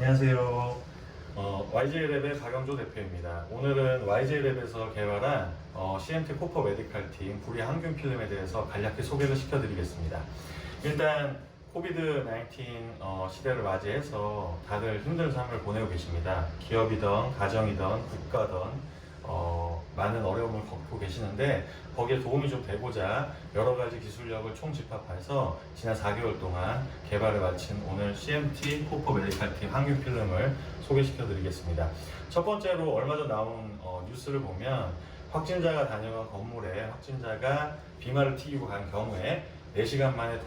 안녕하세요. YJ랩의 박영조 대표입니다. 오늘은 YJ랩에서 개발한 CMT 코퍼 메디칼 팀 구리 항균 필름에 대해서 간략히 소개를 시켜드리겠습니다. 일단 코비드-19 시대를 맞이해서 다들 힘든 삶을 보내고 계십니다. 기업이든 가정이든 국가든 많은 어려움을 겪고 계시는데 거기에 도움이 좀 되고자 여러 가지 기술력을 총집합해서 지난 4개월 동안 개발을 마친 오늘 CMT 코퍼 메디칼 팀 항균 필름을 소개시켜 드리겠습니다. 첫 번째로 얼마 전 나온 뉴스를 보면 확진자가 다녀간 건물에 확진자가 비말을 튀기고 간 경우에 4시간 만에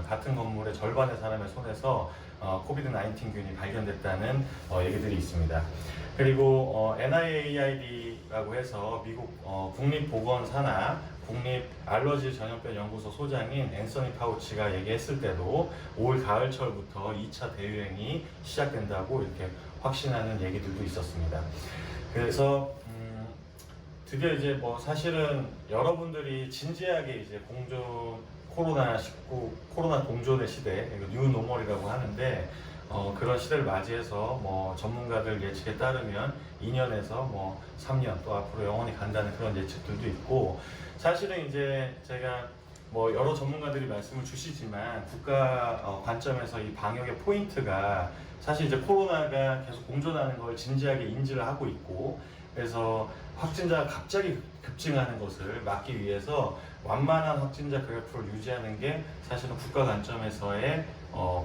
같은 건물의 절반의 사람의 손에서 코비드-19균이 발견됐다는 얘기들이 있습니다. 그리고 NIAID라고 해서 미국 국립보건사나 국립알러지 전염병 연구소 소장인 앤서니 파우치가 얘기했을 때도 올 가을철부터 2차 대유행이 시작된다고 이렇게 확신하는 얘기들도 있었습니다. 그래서 드디어 이제 사실은 여러분들이 진지하게 이제 코로나 공존의 시대, 뉴노멀이라고 하는데 그런 시대를 맞이해서 전문가들 예측에 따르면 2년에서 3년 또 앞으로 영원히 간다는 그런 예측들도 있고, 사실은 이제 제가 여러 전문가들이 말씀을 주시지만 국가 관점에서 이 방역의 포인트가 사실 이제 코로나가 계속 공존하는 걸 진지하게 인지를 하고 있고, 그래서 확진자가 갑자기 급증하는 것을 막기 위해서 완만한 확진자 그래프를 유지하는 게 사실은 국가 관점에서의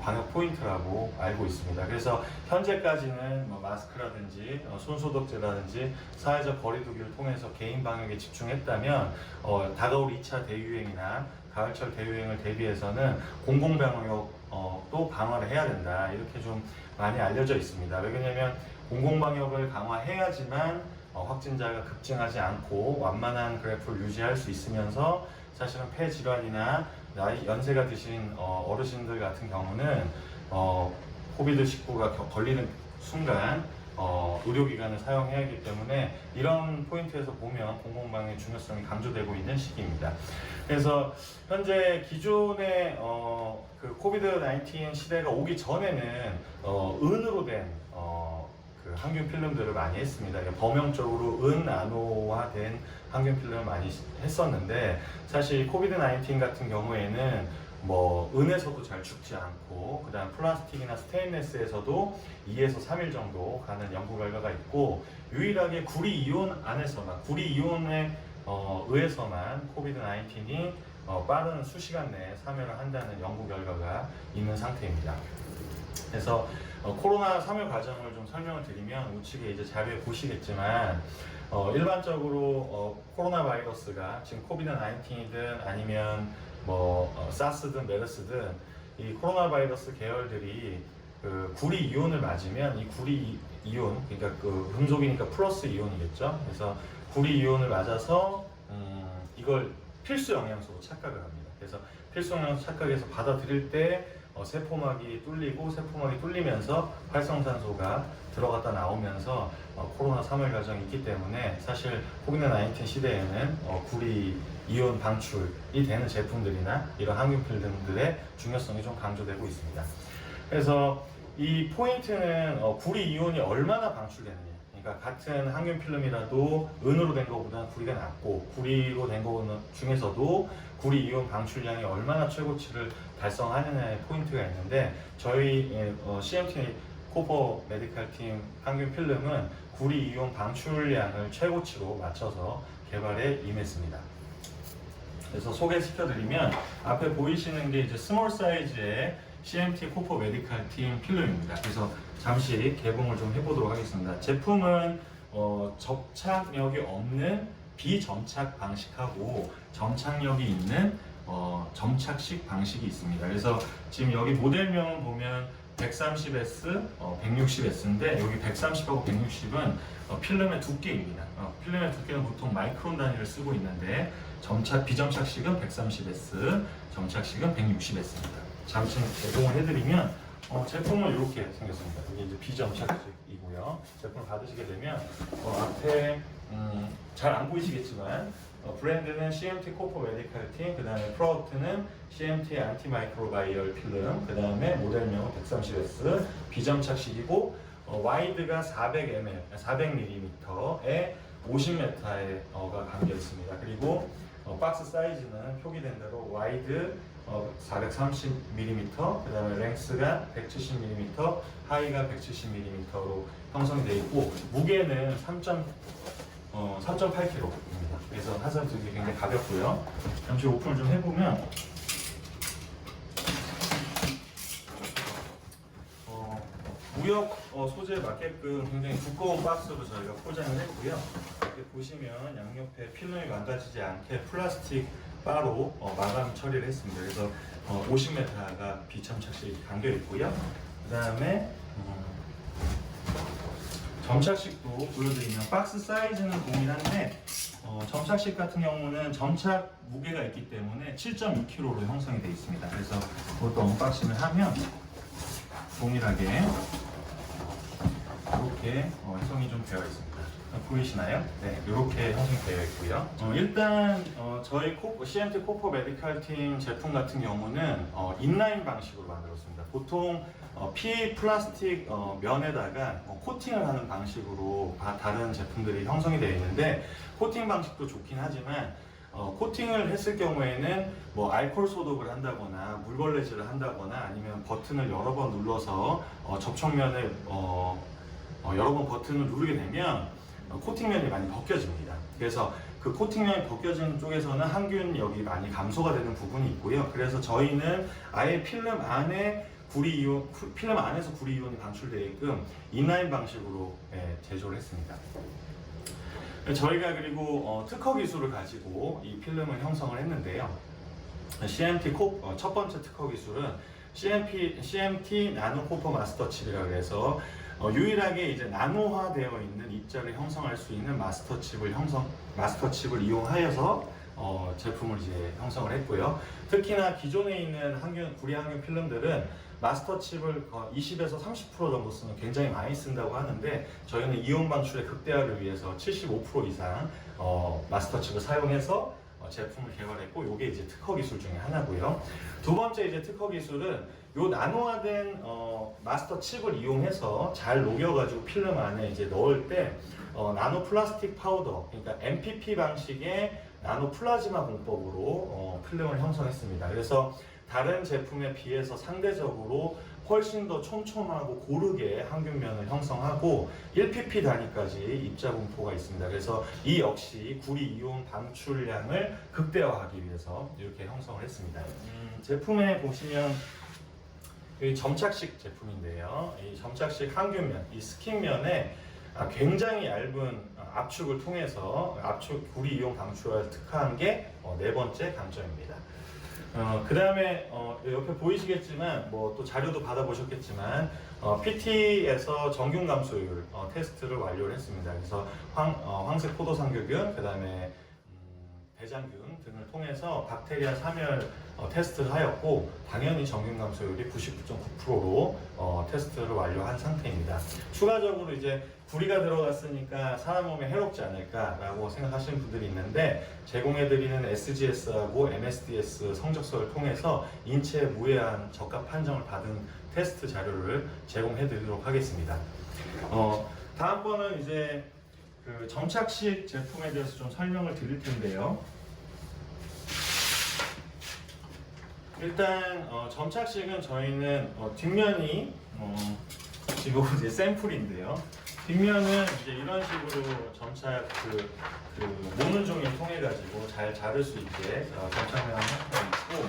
방역 포인트라고 알고 있습니다. 그래서 현재까지는 마스크라든지 손소독제라든지 사회적 거리두기를 통해서 개인 방역에 집중했다면 다가올 2차 대유행이나 가을철 대유행을 대비해서는 공공방역도 강화를 해야 된다, 이렇게 좀 많이 알려져 있습니다. 왜냐하면 공공방역을 강화해야지만 확진자가 급증하지 않고 완만한 그래프를 유지할 수 있으면서 사실은 폐질환이나 연세가 드신 어르신들 같은 경우는 코비드-19가 걸리는 순간 의료기관을 사용해야 하기 때문에 이런 포인트에서 보면 공공방역의 중요성이 강조되고 있는 시기입니다. 그래서 현재 기존의 그 코비드-19 시대가 오기 전에는 은으로 된 그 항균 필름들을 많이 했습니다. 범용적으로 안호화된 항균 필름을 많이 했었는데, 사실 코비드-19 같은 경우에는 은에서도 잘 죽지 않고, 그 다음 플라스틱이나 스테인레스에서도 2에서 3일 정도 가는 연구 결과가 있고, 유일하게 구리 이온 안에서만, 구리 이온에 의해서만 코비드-19이 빠른 수시간 내에 사멸을 한다는 연구 결과가 있는 상태입니다. 그래서 코로나 사멸 과정을 좀 설명을 드리면 우측에 이제 자료에 보시겠지만 일반적으로 코로나 바이러스가 지금 코비드-19이든 아니면 사스든 메르스든 이 코로나 바이러스 계열들이 그 구리 이온을 맞으면 이 구리 이온, 그러니까 그 금속이니까 플러스 이온이겠죠. 그래서 구리 이온을 맞아서 이걸 필수 영양소로 착각을 합니다. 그래서 필수 영양소 착각해서 받아들일 때 세포막이 뚫리고, 세포막이 뚫리면서 활성산소가 들어갔다 나오면서 코로나 사멸 과정이 있기 때문에 사실 코비드-19 시대에는 구리 이온 방출이 되는 제품들이나 이런 항균 필름들의 중요성이 좀 강조되고 있습니다. 그래서 이 포인트는 구리 이온이 얼마나 방출되느냐. 그러니까 같은 항균 필름이라도 은으로 된 것보다는 구리가 낮고, 구리로 된 것 중에서도 구리 이온 방출량이 얼마나 최고치를 달성하느냐의 포인트가 있는데, 저희 CMT 코퍼 메디칼 팀 항균 필름은 구리 이온 방출량을 최고치로 맞춰서 개발에 임했습니다. 그래서 소개시켜드리면 앞에 보이시는 게 이제 스몰 사이즈의 CMT 코퍼 메디칼 팀 필름입니다. 그래서 잠시 개봉을 좀 해보도록 하겠습니다. 제품은 접착력이 없는 비점착 방식하고 점착력이 있는 점착식 방식이 있습니다. 그래서 지금 여기 모델명을 보면 130S, 160S인데 여기 130하고 160은 필름의 두께입니다. 필름의 두께는 보통 마이크론 단위를 쓰고 있는데 비점착식은 130S, 점착식은 160S입니다. 잠시 개봉을 해드리면 제품은 이렇게 생겼습니다. 이게 이제 비점착식이고요. 제품을 받으시게 되면 앞에 잘 안 보이시겠지만 브랜드는 CMT 코퍼 메디칼 팀, 그 다음에 프로덕트는 CMT 안티마이크로바이얼 필름, 그 다음에 모델명은 130S 비점착식이고 와이드가 400mm, 400mm에 50m가 담겨 있습니다. 그리고 박스 사이즈는 표기된 대로 와이드 430mm, 그 다음에 랭스가 170mm, 하이가 170mm로 형성되어 있고 무게는 3.8kg입니다. 그래서 하사들이 굉장히 가볍고요. 잠시 오픈을 좀 해보면 무역 소재에 맞게끔 굉장히 두꺼운 박스로 저희가 포장을 했고요. 이렇게 보시면 양옆에 필름이 망가지지 않게 플라스틱 바로 마감 처리를 했습니다. 그래서 50m가 비점착식이 담겨 있고요. 그 다음에 점착식도 보여드리면 박스 사이즈는 동일한데 점착식 같은 경우는 점착 무게가 있기 때문에 7.2kg로 형성이 되어 있습니다. 그래서 그것도 언박싱을 하면 동일하게 이렇게 형성이 좀 되어 있습니다. 보이시나요? 네, 이렇게 형성되어 있고요. 일단 저희 CMT 코퍼 메디칼 팀 제품 같은 경우는 인라인 방식으로 만들었습니다. 보통 PA 플라스틱 면에다가 코팅을 하는 방식으로 다른 제품들이 형성이 되어 있는데 코팅 방식도 좋긴 하지만 코팅을 했을 경우에는 뭐 알코올 소독을 한다거나 물걸레질을 한다거나 아니면 버튼을 여러 번 눌러서 접촉면을 여러 번 버튼을 누르게 되면 코팅면이 많이 벗겨집니다. 그래서 그 코팅면이 벗겨지는 쪽에서는 항균력이 많이 감소가 되는 부분이 있고요. 그래서 저희는 아예 필름 안에서 구리 이온이 방출되게끔 인라인 방식으로 제조를 했습니다. 저희가 그리고 특허 기술을 가지고 이 필름을 형성을 했는데요. CMT 첫 번째 특허 기술은 CMT 나노 코퍼 마스터 칩이라고 해서 유일하게 이제 나노화되어 있는 입자를 형성할 수 있는 마스터 칩을 이용하여서 제품을 이제 형성을 했고요. 특히나 기존에 있는 구리 항균 필름들은 마스터 칩을 20에서 30% 정도 쓰면 굉장히 많이 쓴다고 하는데 저희는 이온 방출의 극대화를 위해서 75% 이상 마스터 칩을 사용해서 제품을 개발했고 이게 이제 특허 기술 중에 하나고요. 두 번째 이제 특허 기술은 요 나노화된 마스터 칩을 이용해서 잘 녹여가지고 필름 안에 이제 넣을 때 나노 플라스틱 파우더, 그러니까 MPP 방식의 나노 플라즈마 공법으로 필름을 형성했습니다. 그래서 다른 제품에 비해서 상대적으로 훨씬 더 촘촘하고 고르게 항균면을 형성하고 1pp 단위까지 입자 분포가 있습니다. 그래서 이 역시 구리 이온 방출량을 극대화하기 위해서 이렇게 형성을 했습니다. 제품에 보시면 이 점착식 제품인데요. 이 점착식 항균면, 이 스킨면에 굉장히 얇은 압축을 통해서 구리 이온 방출을 특화한 게 네 번째 강점입니다. 그 다음에 옆에 보이시겠지만 뭐 또 자료도 받아보셨겠지만 PT에서 정균 감소율 테스트를 완료를 했습니다. 그래서 황색 포도상균, 그 다음에 대장균 등을 통해서 박테리아 사멸 테스트를 하였고 당연히 정균 감소율이 99.9%로 테스트를 완료한 상태입니다. 추가적으로 이제 구리가 들어갔으니까 사람 몸에 해롭지 않을까라고 생각하시는 분들이 있는데 제공해드리는 SGS하고 MSDS 성적서를 통해서 인체에 무해한 적합 판정을 받은 테스트 자료를 제공해드리도록 하겠습니다. 다음번은 이제 그 점착식 제품에 대해서 좀 설명을 드릴 텐데요. 일단 점착식은 저희는 뒷면이 지금 이제 샘플인데요. 뒷면은 이제 이런 식으로 점착 모는 종이를 통해 가지고 잘 자를 수 있게 점착면을 하고 있고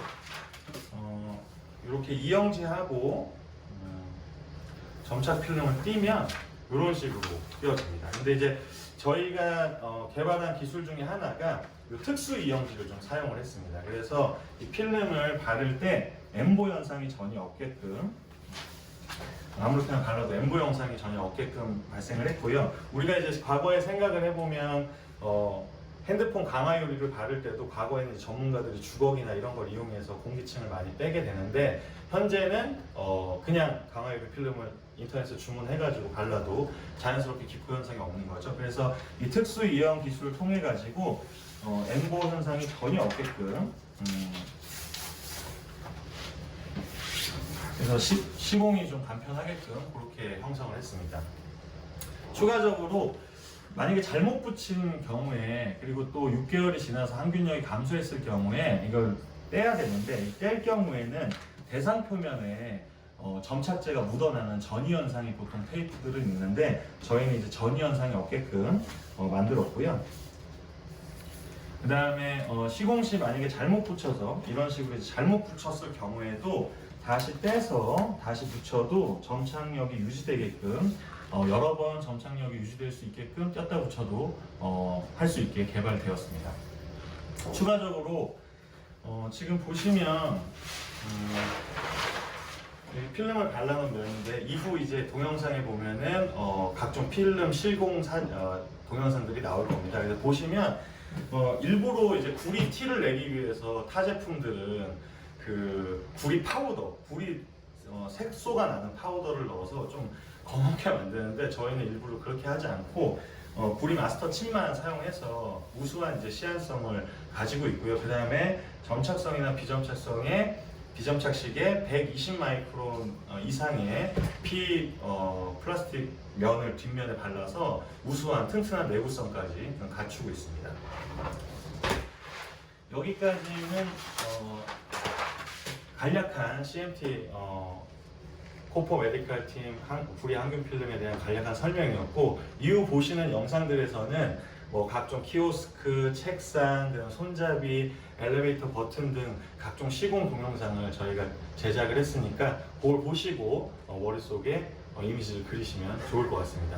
이렇게 이영지하고 점착 필름을 띄면 이런 식으로 띄어집니다. 근데 이제 저희가 개발한 기술 중에 하나가 특수 이영지를 좀 사용을 했습니다. 그래서 이 필름을 바를 때 엠보 현상이 전혀 없게끔 아무렇게나 발라도 엠보 현상이 전혀 없게끔 발생을 했고요. 우리가 이제 과거에 생각을 해보면 핸드폰 강화 유리를 바를 때도 과거에는 전문가들이 주걱이나 이런 걸 이용해서 공기층을 많이 빼게 되는데 현재는 그냥 강화 유리 필름을 인터넷에서 주문해가지고 발라도 자연스럽게 기포 현상이 없는 거죠. 그래서 이 특수 이형 기술을 통해 가지고 엠보 현상이 전혀 없게끔 그래서 시공이 좀 간편하게끔 그렇게 형성을 했습니다. 추가적으로 만약에 잘못 붙인 경우에 그리고 또 6개월이 지나서 항균력이 감소했을 경우에 이걸 떼야 되는데 뗄 경우에는 대상 표면에 점착제가 묻어나는 전이 현상이 보통 테이프들은 있는데 저희는 이제 전이 현상이 없게끔 만들었고요. 그 다음에 시공 시 만약에 잘못 붙여서 이런 식으로 이제 잘못 붙였을 경우에도 다시 떼서 다시 붙여도 점착력이 유지되게끔 여러 번 점착력이 유지될 수 있게끔 꼈다 붙여도 할 수 있게 개발되었습니다. 추가적으로 지금 보시면 필름을 발라놓은 면인데 이후 이제 동영상에 보면은 각종 필름 실공 동영상들이 나올 겁니다. 그래서 보시면 일부러 이제 구리 티를 내기 위해서 타 제품들은 그 구리 파우더, 구리 색소가 나는 파우더를 넣어서 좀 검게 만드는데 저희는 일부러 그렇게 하지 않고 구리 마스터 칩만 사용해서 우수한 이제 시한성을 가지고 있고요. 그 다음에 점착성이나 비점착식에 120 마이크론 이상의 플라스틱 면을 뒷면에 발라서 우수한 튼튼한 내구성까지 갖추고 있습니다. 여기까지는 간략한 CMT 코포 메디칼 팀 구리 항균 필름에 대한 간략한 설명이었고, 이후 보시는 영상들에서는 각종 키오스크, 책상, 손잡이, 엘리베이터 버튼 등 각종 시공 동영상을 저희가 제작을 했으니까 그걸 보시고 머릿속에 이미지를 그리시면 좋을 것 같습니다.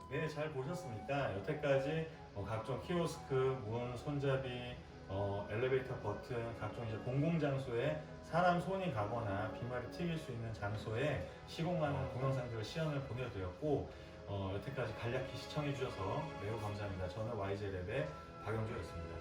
네, 잘 보셨습니까? 여태까지 각종 키오스크, 문, 손잡이, 엘리베이터 버튼, 각종 이제 공공장소에 사람 손이 가거나 비말이 튀길 수 있는 장소에 시공하는 동영상들을 시연을 보내드렸고, 여태까지 간략히 시청해주셔서 매우 감사합니다. 저는 YJ랩의 박영주였습니다.